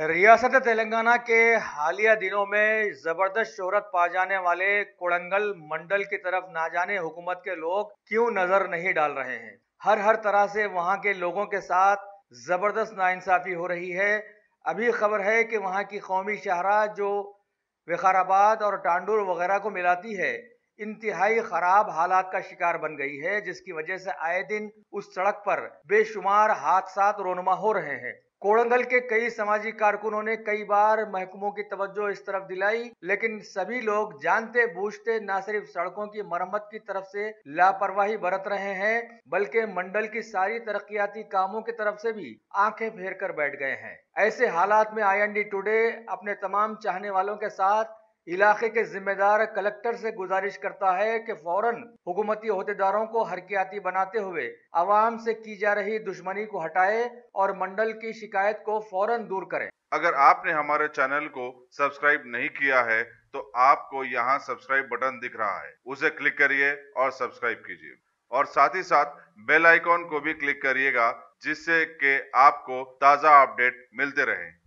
रियासत तेलंगाना के हालिया दिनों में जबरदस्त शोहरत पा जाने वाले कोडंगल मंडल की तरफ ना जाने हुकूमत के लोग क्यों नजर नहीं डाल रहे हैं। हर तरह से वहां के लोगों के साथ जबरदस्त नाइंसाफी हो रही है। अभी खबर है कि वहां की कौमी शाहराह जो विकाराबाद और टांडूर वगैरह को मिलाती है, इंतहाई खराब हालात का शिकार बन गई है, जिसकी वजह से आए दिन उस सड़क पर बेशुमार हादसा रोनुमा हो रहे हैं। कोड़ंगल के कई समाजी कारकुनों ने कई बार महकमों की तवज्जो इस तरफ दिलाई, लेकिन सभी लोग जानते बूझते न सिर्फ सड़कों की मरम्मत की तरफ से लापरवाही बरत रहे हैं, बल्कि मंडल की सारी तरक्याती कामों की तरफ से भी आंखें फेर कर बैठ गए हैं। ऐसे हालात में आईएनडी टुडे अपने तमाम चाहने वालों के साथ इलाके के जिम्मेदार कलेक्टर से गुजारिश करता है कि फौरन हुकूमती ओहदेदारों को हरकियाती बनाते हुए आवाम से की जा रही दुश्मनी को हटाए और मंडल की शिकायत को फौरन दूर करें। अगर आपने हमारे चैनल को सब्सक्राइब नहीं किया है तो आपको यहाँ सब्सक्राइब बटन दिख रहा है, उसे क्लिक करिए और सब्सक्राइब कीजिए और साथ ही साथ बेल आइकॉन को भी क्लिक करिएगा, जिससे कि आपको ताज़ा अपडेट मिलते रहें।